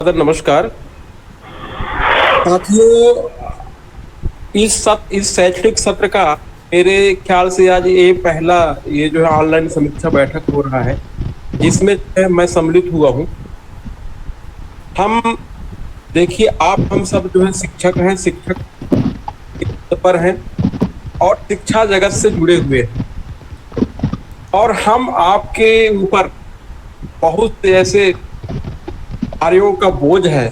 नमस्कार साथियों। इस शैक्षणिक सत्र का मेरे ख्याल से आज ये पहला ये जो है ऑनलाइन समीक्षा बैठक हो रहा है, जिसमें मैं सम्मिलित हुआ हूँ। हम देखिए, हम सब जो है शिक्षक हैं, शिक्षक पर हैं और शिक्षा जगत से जुड़े हुए हैं, और हम आपके ऊपर बहुत से ऐसे कार्यों का बोझ है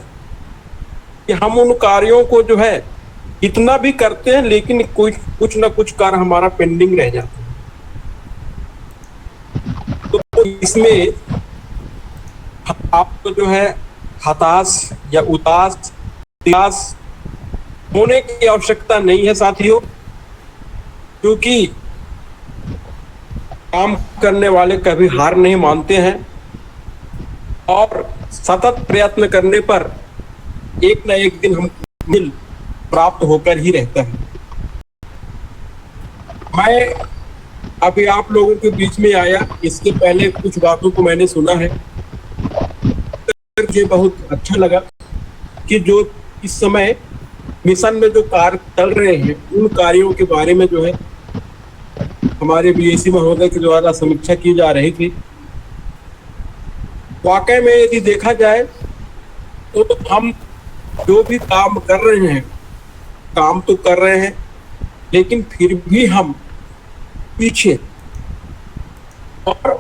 कि हम उन कार्यों को जो है इतना भी करते हैं, लेकिन कुछ ना कुछ कार्य हमारा पेंडिंग रह जाता है। तो इसमें आपको जो है हताश या उदास होने की आवश्यकता नहीं है साथियों, क्योंकि काम करने वाले कभी हार नहीं मानते हैं और सतत प्रयत्न करने पर एक न एक दिन हम मिल प्राप्त होकर ही रहता है। मैं अभी आप लोगों के बीच में आया, इसके पहले कुछ बातों को मैंने सुना है, मुझे बहुत अच्छा लगा कि जो इस समय मिशन में जो कार्य चल रहे हैं उन कार्यों के बारे में जो है हमारे बीएससी महोदय के द्वारा समीक्षा की जा रही थी। वाकई में यदि देखा जाए तो हम जो भी काम कर रहे हैं, काम तो कर रहे हैं, लेकिन फिर भी हम पीछे, और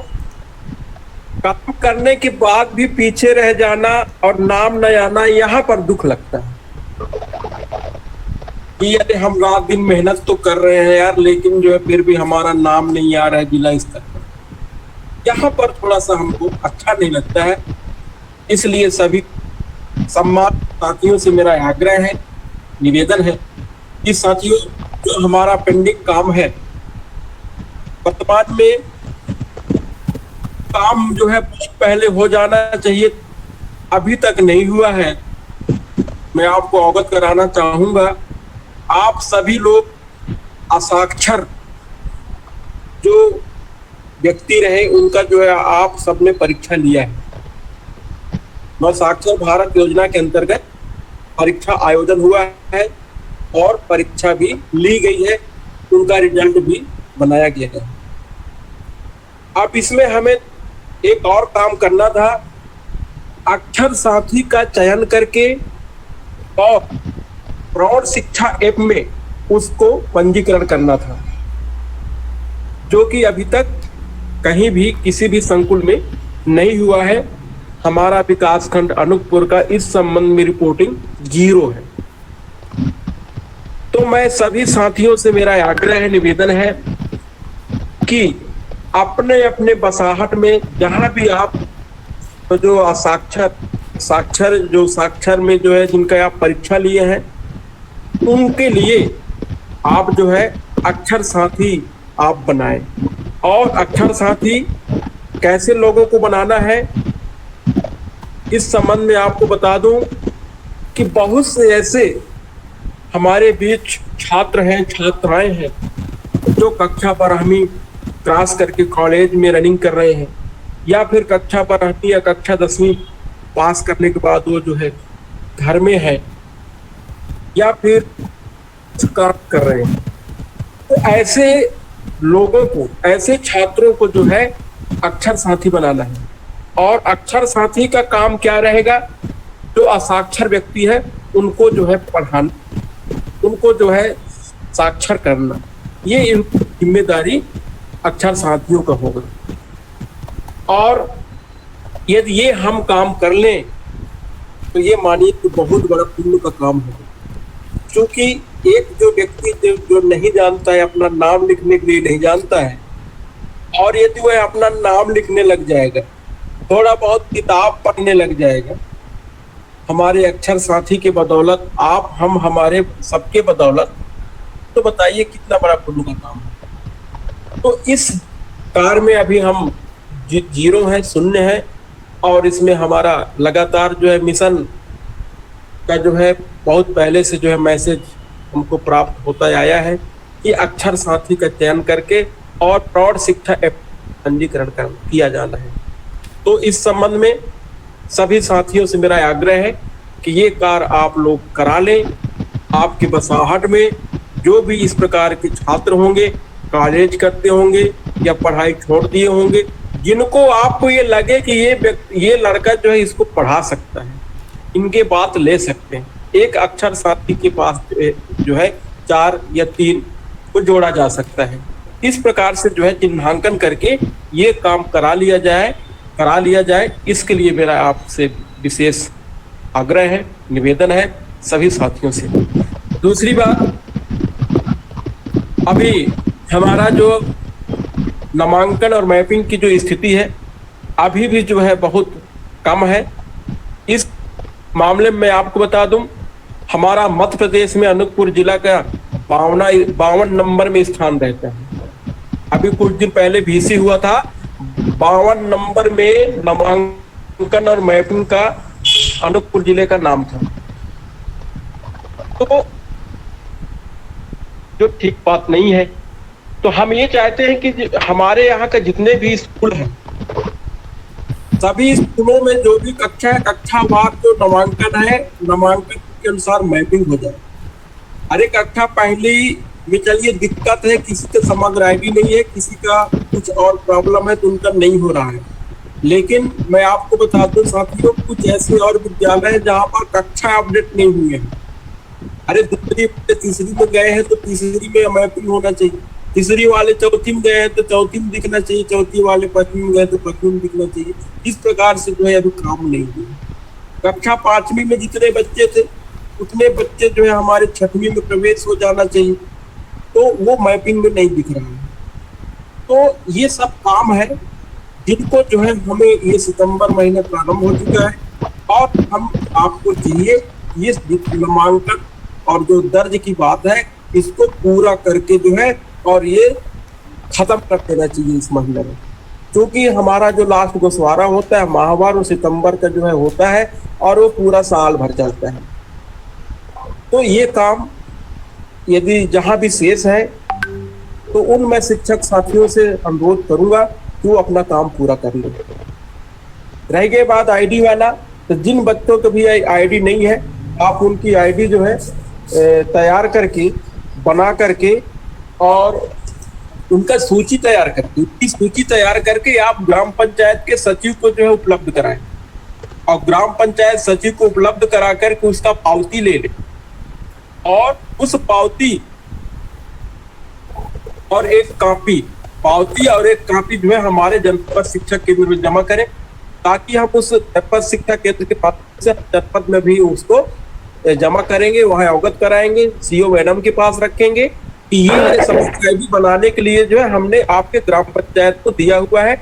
काम करने के बाद भी पीछे रह जाना और नाम न आना, यहाँ पर दुख लगता है कि यदि हम रात दिन मेहनत तो कर रहे हैं यार, लेकिन जो है फिर भी हमारा नाम नहीं आ रहा है जिला स्तर पर। यहाँ पर थोड़ा सा हमको अच्छा नहीं लगता है। इसलिए सभी सम्मान साथियों से मेरा आग्रह है, निवेदन है कि साथियों, जो हमारा पेंडिंग काम है वर्तमान में, काम जो है बहुत पहले हो जाना चाहिए, अभी तक नहीं हुआ है। मैं आपको अवगत कराना चाहूंगा, आप सभी लोग असाक्षर जो व्यक्ति रहे उनका जो है आप सबने परीक्षा लिया है। साक्षर भारत योजना के अंतर्गत परीक्षा आयोजन हुआ है और परीक्षा भी ली गई है, उनका रिजल्ट भी बनाया गया है। अब इसमें हमें एक और काम करना था, अक्षर साथी का चयन करके और प्रौढ़ शिक्षा ऐप में उसको पंजीकरण करना था, जो कि अभी तक कहीं भी किसी भी संकुल में नहीं हुआ है। हमारा विकासखंड अनूपपुर का इस संबंध में रिपोर्टिंग 0 है। तो मैं सभी साथियों से मेरा आग्रह है, निवेदन है कि अपने अपने बसाहट में जहां भी आप जो साक्षर में जो है जिनका आप परीक्षा लिए हैं, उनके लिए आप जो है अक्षर साथी आप बनाएं। और अक्षर साथी कैसे लोगों को बनाना है, इस संबंध में आपको बता दूं कि बहुत से ऐसे हमारे बीच छात्र हैं, छात्राएं हैं जो कक्षा 12वीं क्रॉस करके कॉलेज में रनिंग कर रहे हैं, या फिर कक्षा 12वीं या कक्षा 10वीं पास करने के बाद वो जो है घर में है या फिर कार्य कर रहे हैं। तो ऐसे लोगों को, ऐसे छात्रों को जो है अक्षर साथी बनाना है। और अक्षर साथी का काम क्या रहेगा, जो असाक्षर व्यक्ति है उनको जो है पढ़ाना, उनको जो है साक्षर करना, ये जिम्मेदारी अक्षर साथियों का होगा। और यदि ये हम काम कर लें तो ये मानिए कि बहुत बड़ा पुण्य का काम होगा, क्योंकि एक जो व्यक्ति जो नहीं जानता है, अपना नाम लिखने के लिए नहीं जानता है, और यदि वह अपना नाम लिखने लग जाएगा, थोड़ा बहुत किताब पढ़ने लग जाएगा, हमारे अक्षर साथी के बदौलत, आप हम हमारे सबके बदौलत, तो बताइए कितना बड़ा पुण्य का काम है। तो इस कार्य में अभी हम 0 है, शून्य है, और इसमें हमारा लगातार जो है मिशन का जो है बहुत पहले से जो है मैसेज हमको प्राप्त होता आया है कि अक्षर साथी का चयन करके और प्रौढ़ शिक्षा ऐप पंजीकरण किया जाना है। तो इस संबंध में सभी साथियों से मेरा आग्रह है कि ये कार्य आप लोग करा लें। आपके बसाहट में जो भी इस प्रकार के छात्र होंगे, कॉलेज करते होंगे या पढ़ाई छोड़ दिए होंगे, जिनको आपको ये लगे कि ये लड़का जो है इसको पढ़ा सकता है, इनके बात ले सकते हैं, एक अक्षर साथी के पास जो है 4 या 3 को जोड़ा जा सकता है। इस प्रकार से जो है चिन्हांकन करके ये काम करा लिया जाए। इसके लिए मेरा आपसे विशेष आग्रह है, निवेदन है सभी साथियों से। दूसरी बात, अभी हमारा जो नामांकन और मैपिंग की जो स्थिति है अभी भी जो है बहुत कम है। इस मामले में आपको बता दूं, हमारा मध्य प्रदेश में अनूपपुर जिला का 52 नंबर में स्थान रहता है। अभी कुछ दिन पहले VC हुआ था, 52 नंबर में नामांकन और मैपिंग का अनूपपुर जिले का नाम था। तो जो ठीक बात नहीं है। तो हम ये चाहते हैं कि हमारे यहाँ का जितने भी स्कूल हैं, सभी स्कूलों में जो भी कक्षावार जो नामांकन है, नामांकन के अनुसार मैपिंग हो जाए। अरे कक्षा पहली में चलिए दिक्कत है, किसी का समग्र ID नहीं है, किसी का कुछ और प्रॉब्लम है तो उनका नहीं हो रहा है। लेकिन मैं आपको बता दूं साथियों, कुछ ऐसे और विद्यालय है जहाँ पर कक्षा अपडेट नहीं हुई है। अरे दूसरी तीसरी में गए हैं तो तीसरी में मैपिंग होना चाहिए, तीसरी वाले चौथी में गए हैं तो चौथी में दिखना चाहिए, चौथी वाले पांचवी में गए तो पांचवी में दिखना चाहिए। इस प्रकार से जो है अभी काम नहीं हुआ। कक्षा 5वीं में जितने बच्चे थे उतने बच्चे जो है हमारे 6वीं में प्रवेश हो जाना चाहिए, तो वो मैपिंग में नहीं दिख रहा है। तो ये सब काम है जिनको जो है हमें ये सितंबर महीने प्रारंभ हो चुका है और हम आपको चाहिए ये नामांकन और जो दर्ज की बात है इसको पूरा करके जो है और ये खत्म कर देना चाहिए इस महीने में, क्योंकि हमारा जो लास्ट गोशवारा होता है माहवार वो सितंबर का जो है होता है और वो पूरा साल भर चलता है। तो ये काम यदि जहाँ भी शेष है तो उन मैं शिक्षक साथियों से अनुरोध करूंगा कि वो अपना काम पूरा कर ले। रह गई बात ID वाला, तो जिन बच्चों को भी ID नहीं है आप उनकी ID जो है तैयार करके बना करके और उनका सूची तैयार करके आप ग्राम पंचायत के सचिव को जो है उपलब्ध कराएं और ग्राम पंचायत सचिव को उपलब्ध करा करके उसका पावती ले लें और उस पावती और एक कॉपी जो है हमारे जनपद शिक्षा केंद्र में जमा करें, ताकि हम उस जनपद शिक्षा केंद्र के माध्यम से जनपद में भी उसको जमा करेंगे, वहां अवगत कराएंगे, CO मैडम के पास रखेंगे कि ये समस्या ID बनाने के लिए जो है हमने आपके ग्राम पंचायत को दिया हुआ है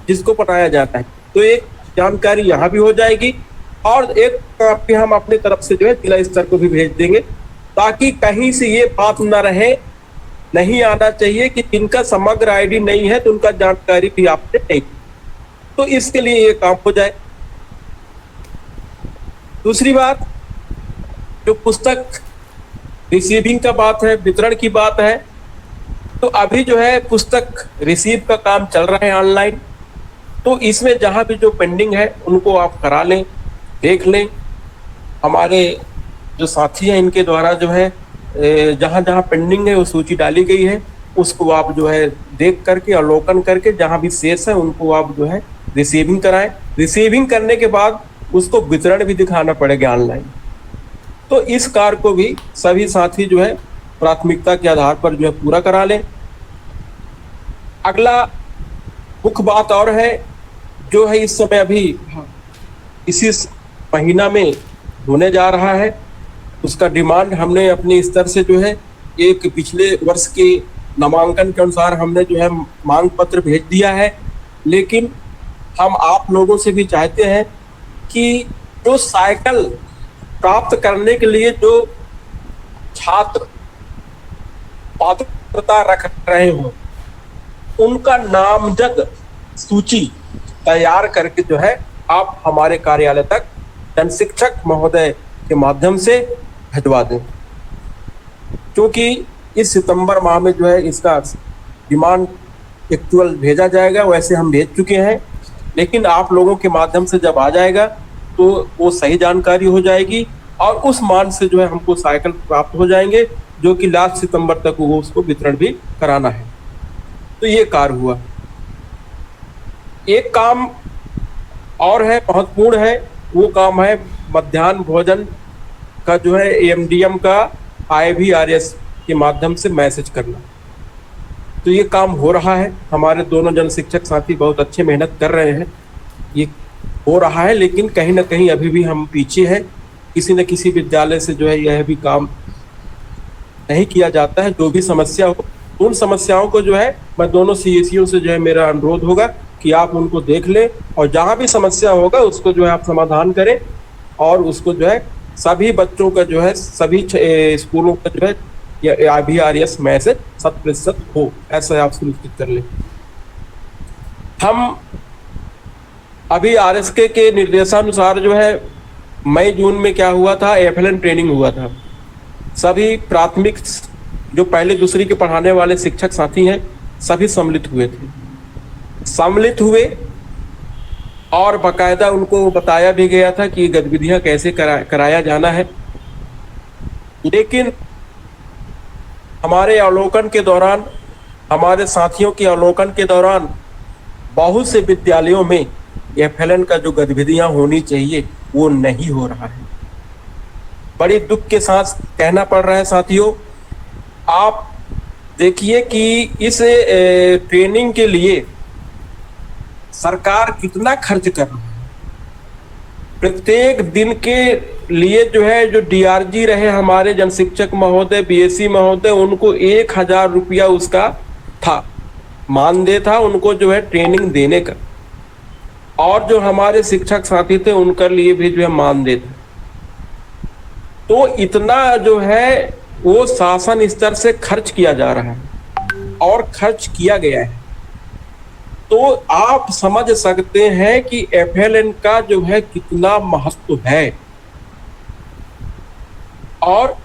जिसको बनाया जाता है। तो एक जानकारी यहाँ भी हो जाएगी और एक कॉपी हम अपनी तरफ से जो है जिला स्तर को भी भेज देंगे, ताकि कहीं से ये बात न रहे, नहीं आना चाहिए कि इनका समग्र ID नहीं है तो उनका जानकारी भी आपने नहीं। तो इसके लिए ये काम हो जाए। दूसरी बात, जो पुस्तक रिसीविंग का बात है, वितरण की बात है, तो अभी जो है पुस्तक रिसीव का काम चल रहा है ऑनलाइन। तो इसमें जहां भी जो पेंडिंग है उनको आप करा लें, देख लें। हमारे जो साथी हैं इनके द्वारा जो है जहां जहां पेंडिंग है वो सूची डाली गई है, उसको आप जो है देख करके अवलोकन करके जहां भी शेष है उनको आप जो है रिसीविंग कराएं। रिसीविंग करने के बाद उसको वितरण भी दिखाना पड़ेगा ऑनलाइन। तो इस कार्य को भी सभी साथी जो है प्राथमिकता के आधार पर जो है पूरा करा लें। अगला मुख्य बात और है जो है इस समय अभी इसी महीना में होने जा रहा है, उसका डिमांड हमने अपने स्तर से जो है एक पिछले वर्ष के नामांकन के अनुसार हमने जो है मांग पत्र भेज दिया है। लेकिन हम आप लोगों से भी चाहते हैं कि जो साइकिल प्राप्त करने के लिए जो छात्र पात्रता रख रहे हो उनका नामजद सूची तैयार करके जो है आप हमारे कार्यालय तक जन शिक्षक महोदय के माध्यम से भिजवा दें, क्योंकि इस सितंबर माह में जो है इसका डिमांड एक्चुअल भेजा जाएगा। वैसे हम भेज चुके हैं लेकिन आप लोगों के माध्यम से जब आ जाएगा तो वो सही जानकारी हो जाएगी और उस मान से जो है हमको साइकिल प्राप्त हो जाएंगे, जो कि लास्ट सितंबर तक वो उसको वितरण भी कराना है। तो ये कार्य हुआ। एक काम और है, महत्वपूर्ण है, वो काम है मध्याह्न भोजन का जो है एमडीएम का IVRS के माध्यम से मैसेज करना। तो ये काम हो रहा है, हमारे दोनों जन शिक्षक साथी बहुत अच्छे मेहनत कर रहे हैं, ये हो रहा है, लेकिन कहीं ना कहीं अभी भी हम पीछे हैं। किसी न किसी विद्यालय से जो है यह भी काम नहीं किया जाता है। जो भी समस्या हो, उन समस्याओं को जो है मैं दोनों CSEओ से जो है मेरा अनुरोध होगा कि आप उनको देख लें और जहाँ भी समस्या होगा उसको जो है आप समाधान करें और उसको जो है सभी बच्चों का जो है सभी स्कूलों का जो है IVRS मैसेज 100% हो, ऐसा आप सुनिश्चित कर लें। हम अभी RSK के निर्देशानुसार जो है मई जून में क्या हुआ था, FLN ट्रेनिंग हुआ था। सभी प्राथमिक जो पहले दूसरी के पढ़ाने वाले शिक्षक साथी हैं सभी सम्मिलित हुए थे, सम्मिलित हुए और बाकायदा उनको बताया भी गया था कि गतिविधियां कैसे कराया जाना है। लेकिन हमारे अवलोकन के दौरान, हमारे साथियों के अवलोकन के दौरान बहुत से विद्यालयों में FLN का जो गतिविधियां होनी चाहिए वो नहीं हो रहा है। बड़ी दुख के साथ कहना पड़ रहा है साथियों, आप देखिए कि इस ट्रेनिंग के लिए सरकार कितना खर्च कर रही है। प्रत्येक दिन के लिए जो है जो DRG रहे हमारे जनशिक्षक महोदय, BSc महोदय, उनको 1000 रुपया उसका था, मानदेय था उनको जो है ट्रेनिंग देने का, और जो हमारे शिक्षक साथी थे उनके लिए भी जो है मानदेय था। तो इतना जो है वो शासन स्तर से खर्च किया जा रहा है और खर्च किया गया है। तो आप समझ सकते हैं कि FLN का जो है कितना महत्व है, और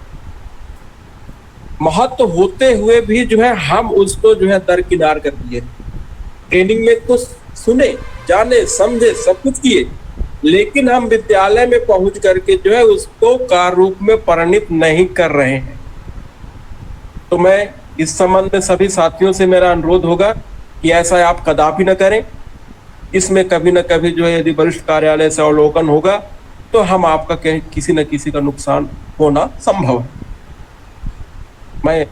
महत्व होते हुए भी जो है हम उसको जो है दरकिनार कर दिए। ट्रेनिंग में तो सुने, जाने, समझे, सब कुछ किए, लेकिन हम विद्यालय में पहुंच करके जो है उसको कार्य रूप में परिणित नहीं कर रहे हैं। तो मैं इस संबंध में सभी साथियों से मेरा अनुरोध होगा कि ऐसा आप कदापि न करें। इसमें कभी न कभी जो है यदि वरिष्ठ कार्यालय से अवलोकन होगा तो हम आपका किसी न किसी का नुकसान होना संभव है। मैं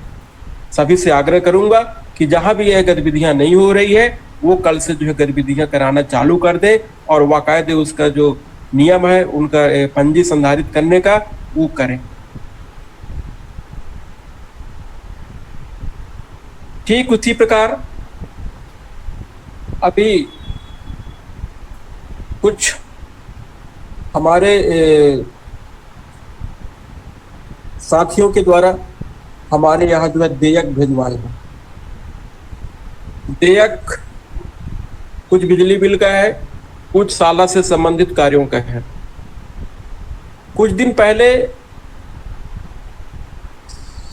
सभी से आग्रह करूंगा कि जहां भी यह गतिविधियां नहीं हो रही है वो कल से जो है गतिविधियां कराना चालू कर दे और बाकायदे उसका जो नियम है उनका पंजी संधारित करने का वो करें। ठीक उसी प्रकार अभी कुछ हमारे साथियों के द्वारा हमारे यहाँ जो है देयक भिजवाए हैं। देयक कुछ बिजली बिल का है, कुछ साला से संबंधित कार्यों का है। कुछ दिन पहले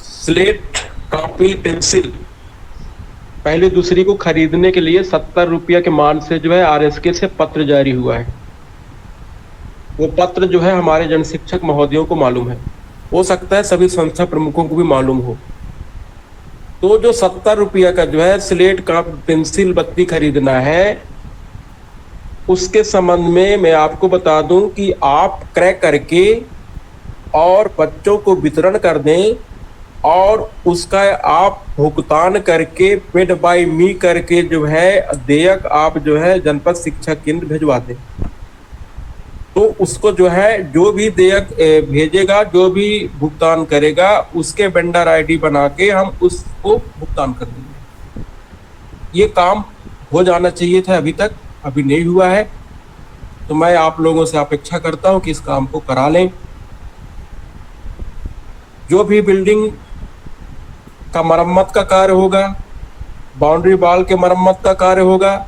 स्लेट, कॉपी, पेंसिल पहले दूसरी को खरीदने के लिए 70 रुपया के मान से जो है RSK से पत्र जारी हुआ है। वो पत्र जो है हमारे जन शिक्षक महोदयों को मालूम है, हो सकता है सभी संस्था प्रमुखों को भी मालूम हो। तो जो 70 रुपया का जो है स्लेट का पेंसिल बत्ती खरीदना है, उसके संबंध में मैं आपको बता दूं कि आप क्रय करके और बच्चों को वितरण कर दें और उसका आप भुगतान करके पेड बाय मी करके जो है देयक आप जो है जनपद शिक्षा केंद्र भिजवा दें। तो उसको जो है जो भी देयक भेजेगा, जो भी भुगतान करेगा, उसके वेंडर ID बना के हम उसको भुगतान कर देंगे। ये काम हो जाना चाहिए था, अभी नहीं हुआ है। तो मैं आप लोगों से अपेक्षा करता हूं कि इस काम को करा लें। जो भी बिल्डिंग का मरम्मत का कार्य होगा, बाउंड्री वॉल के मरम्मत का कार्य होगा,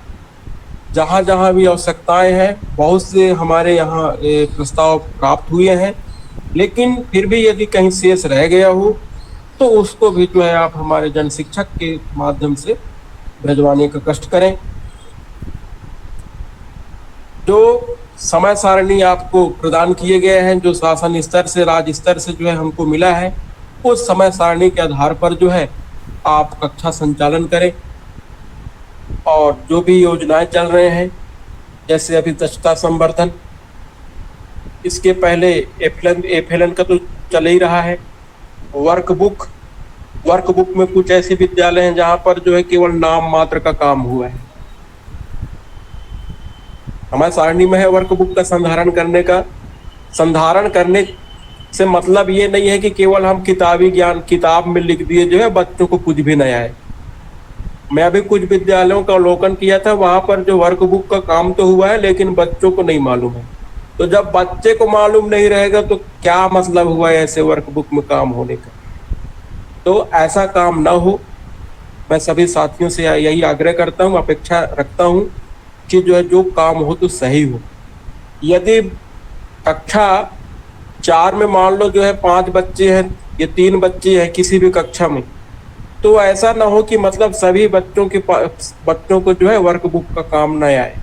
जहाँ जहाँ भी आवश्यकताएं हैं, बहुत से हमारे यहाँ प्रस्ताव प्राप्त हुए हैं, लेकिन फिर भी यदि कहीं शेष रह गया हो तो उसको भी जो है आप हमारे जन शिक्षक के माध्यम से भिजवाने का कष्ट करें। जो समय सारणी आपको प्रदान किए गए हैं, जो शासन स्तर से राज्य स्तर से जो है हमको मिला है, उस समय सारणी के आधार पर जो है आप कक्षा संचालन करें। और जो भी योजनाएं चल रहे हैं, जैसे अभी दक्षता संवर्धन, इसके पहले एफएलएन का तो चल ही रहा है। वर्कबुक में कुछ ऐसे विद्यालय हैं जहां पर जो है केवल नाम मात्र का काम हुआ है। हमारे सारणी में है वर्कबुक का संधारण करने से मतलब ये नहीं है कि केवल हम किताबी ज्ञान किताब में लिख दिए जो है, बच्चों को कुछ भी नहीं आए। मैं अभी कुछ विद्यालयों का अवलोकन किया था, वहां पर जो वर्कबुक का काम तो हुआ है लेकिन बच्चों को नहीं मालूम है। तो जब बच्चे को मालूम नहीं रहेगा तो क्या मतलब हुआ ऐसे वर्कबुक में काम होने का। तो ऐसा काम ना हो, मैं सभी साथियों से यही आग्रह करता हूँ, अपेक्षा रखता हूँ कि जो है जो काम हो तो सही हो। यदि कक्षा 4 में मान लो जो है 5 बच्चे हैं या 3 बच्चे हैं किसी भी कक्षा में, तो ऐसा ना हो कि मतलब सभी बच्चों को जो है वर्कबुक का काम न आए।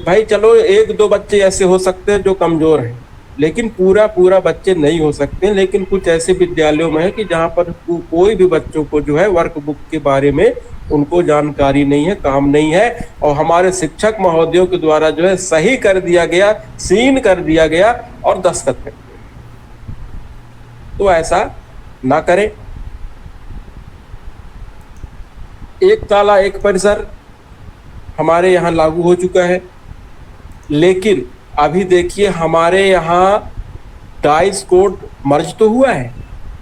भाई चलो 1-2 बच्चे ऐसे हो सकते हैं जो कमजोर हैं, लेकिन पूरा बच्चे नहीं हो सकते। लेकिन कुछ ऐसे विद्यालयों में है कि जहाँ पर कोई भी बच्चों को जो है वर्कबुक के बारे में उनको जानकारी नहीं है, काम नहीं है, और हमारे शिक्षक महोदयों के द्वारा जो है सही कर दिया गया, सीन कर दिया गया और दस्तखत कर दिया। तो ऐसा ना करें। एक ताला एक परिसर हमारे यहाँ लागू हो चुका है, लेकिन अभी देखिए हमारे यहाँ डाइस कोड मर्ज तो हुआ है,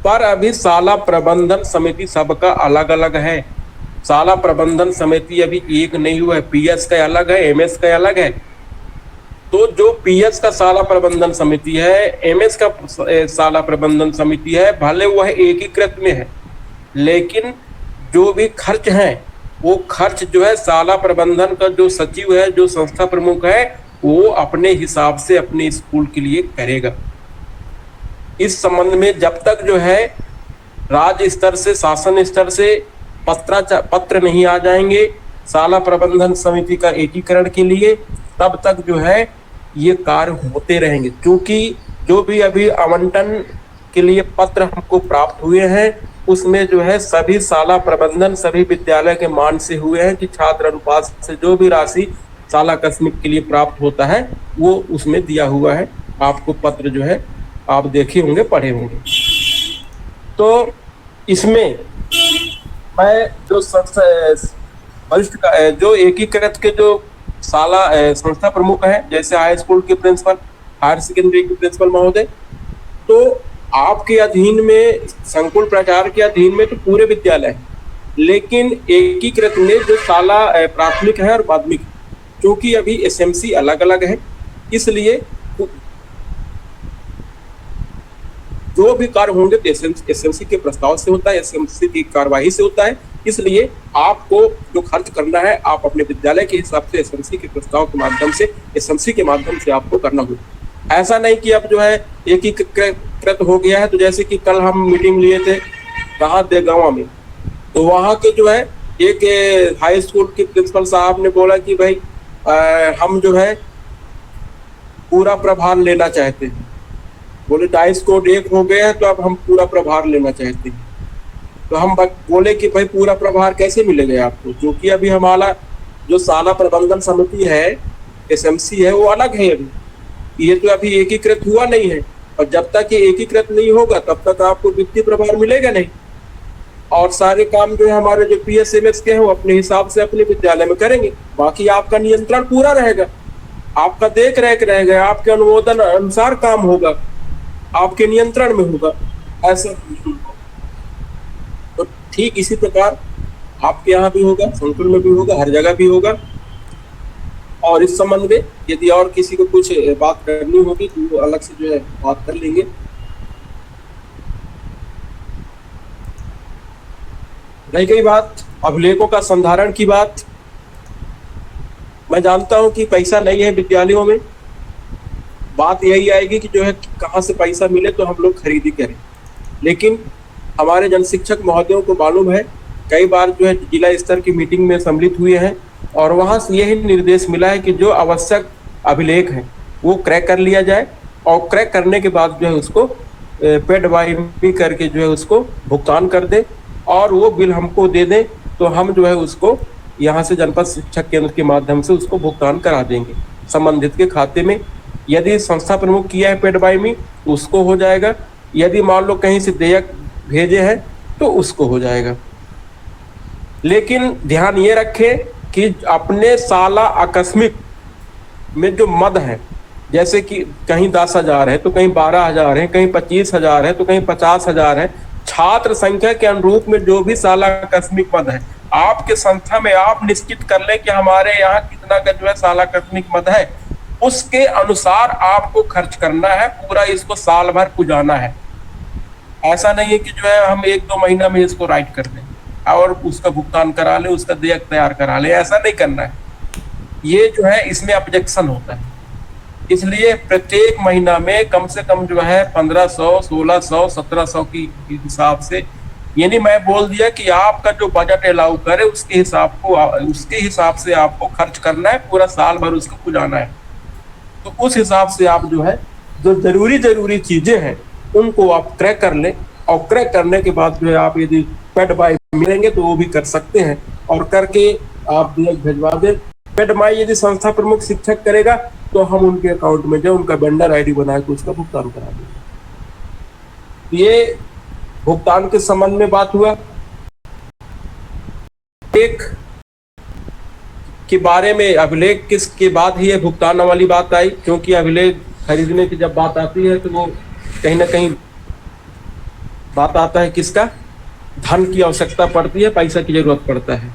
पर अभी शाला प्रबंधन समिति सबका अलग अलग है। शाला प्रबंधन समिति अभी एक नहीं हुआ है, पीएस का अलग है, एमएस का अलग है। तो जो पीएस का शाला प्रबंधन समिति है, एमएस का शाला प्रबंधन समिति है, भले वह एकीकृत में है, लेकिन जो भी खर्च है वो खर्च जो है शाला प्रबंधन का जो सचिव है, जो संस्था प्रमुख है, वो अपने हिसाब से अपने स्कूल के लिए करेगा। इस संबंध में जब तक जो है राज्य स्तर से, शासन स्तर से पत्र नहीं आ जाएंगे शाला प्रबंधन समिति का एकीकरण के लिए, तब तक जो है ये कार्य होते रहेंगे। क्योंकि जो भी अभी आवंटन के लिए पत्र हमको प्राप्त हुए हैं, उसमें जो है सभी शाला प्रबंधन सभी विद्यालय के मान से हुए हैं कि छात्र अनुपात से जो भी राशि शाला अकास्मिक के लिए प्राप्त होता है वो उसमें दिया हुआ है। आपको पत्र जो है आप देखे होंगे, पढ़े होंगे। तो इसमें मैं जो वरिष्ठ का जो एकीकृत के जो शाला संस्था प्रमुख है, जैसे हाई स्कूल के प्रिंसिपल, हायर सेकेंडरी के प्रिंसिपल महोदय, तो आपके अधीन में संकुल प्राचार्य के अधीन में तो पूरे विद्यालय है, लेकिन एकीकृत में जो शाला प्राथमिक है और माध्यमिक, क्योंकि अभी एसएमसी अलग अलग है, इसलिए जो भी कार्य होंगे तो एसएमसी के प्रस्ताव से होता है, एसएमसी की कार्यवाही से होता है। इसलिए आपको जो खर्च करना है आप अपने विद्यालय के हिसाब से एसएमसी के प्रस्ताव के माध्यम से, एसएमसी के माध्यम से आपको करना होगा। ऐसा नहीं कि अब जो है एकीकृत हो गया है। तो जैसे कि कल हम मीटिंग लिए थे कहाँ, देगांव में, तो वहाँ के जो है एक हाई स्कूल के प्रिंसिपल साहब ने बोला कि भाई हम जो है पूरा प्रभार लेना चाहते हैं। बोले डाइस कोड 1 हो गया है तो अब हम पूरा प्रभार लेना चाहते हैं। तो हम बोले कि भाई पूरा प्रभार कैसे मिलेगा आपको, क्योंकि अभी हमारा जो शाला प्रबंधन समिति है, एसएमसी है, वो अलग है। अभी ये तो अभी एकीकृत हुआ नहीं है, और जब तक ये एकीकृत नहीं होगा तब तक आपको वित्तीय प्रभार मिलेगा नहीं। और सारे काम जो है हमारे जो पीएसएमएस के हैं वो अपने हिसाब से अपने विद्यालय में करेंगे। बाकी आपका नियंत्रण पूरा रहेगा, आपका देख रेख रहेगा, आपके अनुमोदन अनुसार काम होगा, आपके नियंत्रण में होगा। ऐसा तो ठीक इसी प्रकार आपके यहाँ भी होगा, संकुल में भी होगा, हर जगह भी होगा। और इस संबंध में यदि और किसी को कुछ बात करनी होगी तो वो अलग से जो है बात कर लेंगे। रही गई बात अभिलेखों का संधारण की बात, मैं जानता हूं कि पैसा नहीं है विद्यालयों में। बात यही आएगी कि जो है कहाँ से पैसा मिले तो हम लोग खरीदी करें। लेकिन हमारे जन शिक्षक महोदयों को मालूम है, कई बार जो है जिला स्तर की मीटिंग में सम्मिलित हुए हैं, और वहां से यही निर्देश मिला है कि जो आवश्यक अभिलेख है वो क्रैक कर लिया जाए, और क्रैक करने के बाद जो है उसको पेड बाई मी करके जो है उसको भुगतान कर दे, और वो बिल हमको दे दें, तो हम जो है उसको यहाँ से जनपद शिक्षा केंद्र के माध्यम से उसको भुगतान करा देंगे संबंधित के खाते में। यदि संस्था प्रमुख किया है पेड बाई मी तो उसको हो जाएगा, यदि मान लो कहीं से देयक भेजे हैं तो उसको हो जाएगा। लेकिन ध्यान ये रखें कि अपने साला आकस्मिक में जो मद है, जैसे कि कहीं 10,000 है तो कहीं 12,000 है, कहीं 25,000 है तो कहीं 50,000 है, छात्र संख्या के अनुरूप में जो भी साला आकस्मिक मद है आपके संस्था में आप निश्चित कर लें कि हमारे यहाँ कितना का जो है साला आकस्मिक मद है, उसके अनुसार आपको खर्च करना है, पूरा इसको साल भर पुजाना है। ऐसा नहीं है कि जो है हम 1-2 महीना में इसको राइट कर दें और उसका भुगतान करा ले, उसका देयक तैयार करा ले, ऐसा नहीं करना है। ये जो है इसमें ऑब्जेक्शन होता है। इसलिए प्रत्येक महीना में कम से कम जो है 1500, 1600, 1700 की हिसाब से, यानी मैं बोल दिया कि आपका जो बजट अलाउ करे उसके हिसाब से आपको खर्च करना है, पूरा साल भर उसको पुजाना है। तो उस हिसाब से आप जो है जो जरूरी चीजें हैं उनको आप क्रैक कर लें, और क्रैक करने के बाद जो है आप यदि पेड बाई मिलेंगे तो वो भी कर सकते हैं, और करके आप देयक भिजवा दें। पेड बाई यदि संस्था प्रमुख शिक्षक करेगा तो हम उनके अकाउंट में जो उनका वेंडर आईडी बना के उसका भुगतान करा देंगे। ये भुगतान के संबंध में बात हुआ। एक के बारे में अभिलेख किसके बाद ही भुगतान वाली बात आई, क्योंकि अभिलेख खरीदने की जब बात आती है तो वो कहीं ना कहीं बात आता है किसका, धन की आवश्यकता पड़ती है, पैसा की जरूरत पड़ता है।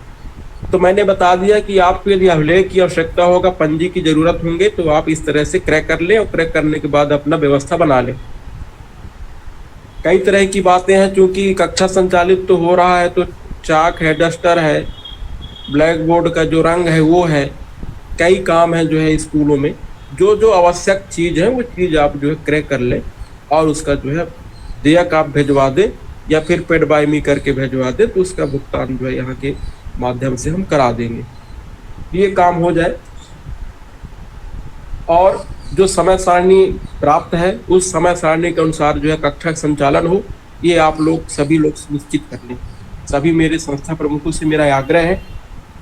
तो मैंने बता दिया कि आपको यदि अभिलेख की आवश्यकता होगा, पंजी की जरूरत होंगे, तो आप इस तरह से क्रैक कर लें, और क्रैक करने के बाद अपना व्यवस्था बना लें। कई तरह की बातें हैं, क्योंकि कक्षा संचालित तो हो रहा है, तो चाक है, डस्टर है, ब्लैक बोर्ड का जो रंग है वो है, कई काम है जो है स्कूलों में। जो जो आवश्यक चीज़ है वो चीज़ आप जो है क्रैक कर लें, और उसका जो है देयक आप भिजवा दें, या फिर पेड बाई मी करके भिजवा दें, तो उसका भुगतान जो है यहाँ के माध्यम से हम करा देंगे, ये काम हो जाए। और जो समय सारणी प्राप्त है उस समय सारणी के अनुसार जो है कक्षा संचालन हो, ये आप लोग सभी लोग सुनिश्चित कर लें। सभी मेरे संस्था प्रमुखों से मेरा आग्रह है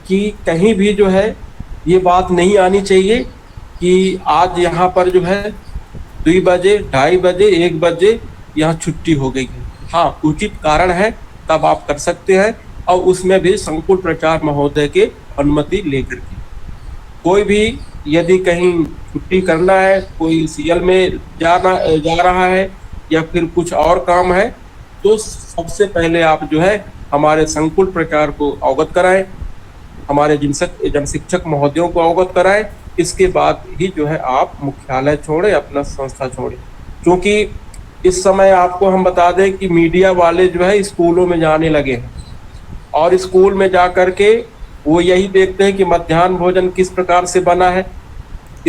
कि कहीं भी जो है ये बात नहीं आनी चाहिए कि आज यहाँ पर जो है 2 बजे, 2:30 बजे, 1 बजे यहाँ छुट्टी हो गई है। हाँ, उचित कारण है तब आप कर सकते हैं, और उसमें भी संकुल प्राचार्य महोदय के अनुमति लेकर के। कोई भी यदि कहीं छुट्टी करना है, कोई सीएल में जा रहा है, या फिर कुछ और काम है, तो सबसे पहले आप जो है हमारे संकुल प्राचार्य को अवगत कराएं, हमारे जन शिक्षक महोदयों को अवगत कराएं। इसके बाद ही जो है आप मुख्यालय छोड़ें, अपना संस्था छोड़ें। क्योंकि इस समय आपको हम बता दें कि मीडिया वाले जो है स्कूलों में जाने लगे हैं, और स्कूल में जा कर के वो यही देखते हैं कि मध्याह्न भोजन किस प्रकार से बना है,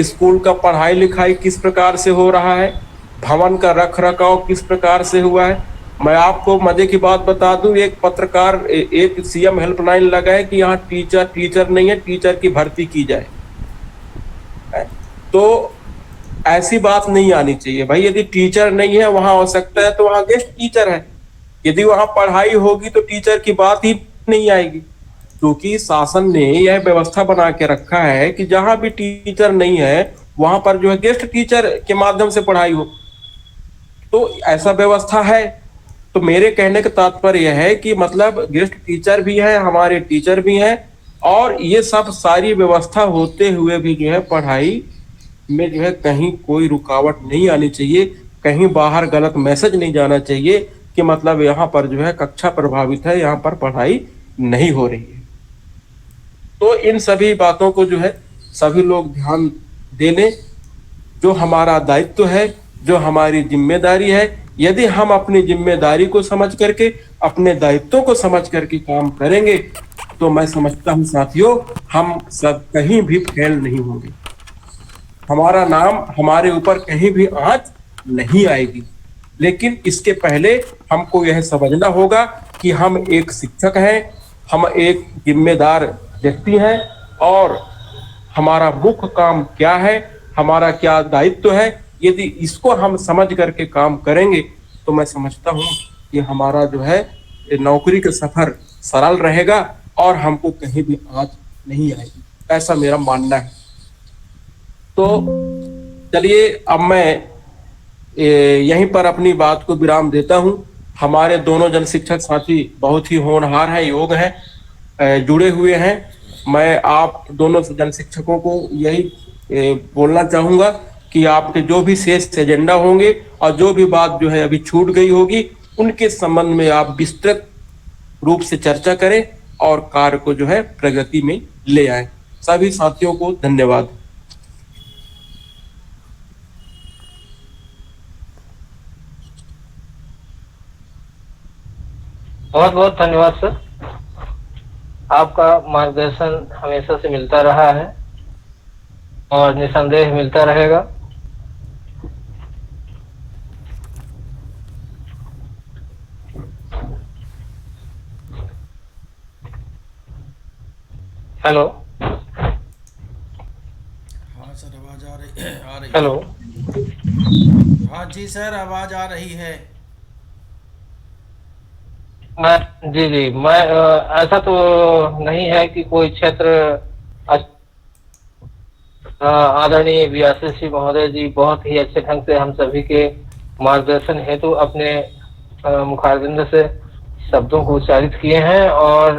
स्कूल का पढ़ाई लिखाई किस प्रकार से हो रहा है, भवन का रख रखाव किस प्रकार से हुआ है। मैं आपको मजे की बात बता दूं, एक पत्रकार एक सीएम हेल्पलाइन लगा है कि यहाँ टीचर नहीं है, टीचर की भर्ती की जाए। तो ऐसी बात नहीं आनी चाहिए भाई। यदि टीचर नहीं है, वहां आवश्यकता है, तो वहां गेस्ट टीचर है। यदि वहां पढ़ाई होगी तो टीचर की बात ही नहीं आएगी, क्योंकि शासन ने यह व्यवस्था बना के रखा है कि जहां भी टीचर नहीं है वहां पर जो है गेस्ट टीचर के माध्यम से पढ़ाई हो। तो ऐसा व्यवस्था है। तो मेरे कहने का तात्पर्य यह है कि मतलब गेस्ट टीचर भी है, हमारे टीचर भी हैं, और ये सब सारी व्यवस्था होते हुए भी जो है पढ़ाई में जो है कहीं कोई रुकावट नहीं आनी चाहिए, कहीं बाहर गलत मैसेज नहीं जाना चाहिए कि मतलब यहाँ पर जो है कक्षा प्रभावित है, यहाँ पर पढ़ाई नहीं हो रही है। तो इन सभी बातों को जो है सभी लोग ध्यान दे लें। जो हमारा दायित्व है, जो हमारी जिम्मेदारी है, यदि हम अपनी जिम्मेदारी को समझ करके, अपने दायित्वों को समझ करके काम करेंगे, तो मैं समझता हूँ साथियों, हम सब कहीं भी फेल नहीं होंगे, हमारा नाम हमारे ऊपर कहीं भी आंच नहीं आएगी। लेकिन इसके पहले हमको यह समझना होगा कि हम एक शिक्षक हैं, हम एक जिम्मेदार व्यक्ति हैं, और हमारा मुख्य काम क्या है, हमारा क्या दायित्व है। यदि इसको हम समझ करके काम करेंगे तो मैं समझता हूँ कि हमारा जो है ये नौकरी का सफर सरल रहेगा और हमको कहीं भी आँच नहीं आएगी, ऐसा मेरा मानना है। तो चलिए अब मैं यहीं पर अपनी बात को विराम देता हूं। हमारे दोनों जन शिक्षक साथी बहुत ही होनहार हैं, योग हैं, जुड़े हुए हैं। मैं आप दोनों जन शिक्षकों को यही बोलना चाहूंगा कि आपके जो भी शेष एजेंडा होंगे और जो भी बात जो है अभी छूट गई होगी, उनके संबंध में आप विस्तृत रूप से चर्चा करें और कार्य को जो है प्रगति में ले आए। सभी साथियों को धन्यवाद। बहुत बहुत धन्यवाद सर। आपका मार्गदर्शन हमेशा से मिलता रहा है और निसंदेह मिलता रहेगा। हेलो हाँ सर, आवाज आ रही आ रही हेलो। है। हाँ जी सर, आवाज आ रही है। मैं जी जी मैं ऐसा तो नहीं है कि कोई क्षेत्र आदरणीय व्यासी महोदय जी बहुत ही अच्छे ढंग से हम सभी के मार्गदर्शन हेतु अपने मुखारबिंद से शब्दों को उच्चारित किए हैं और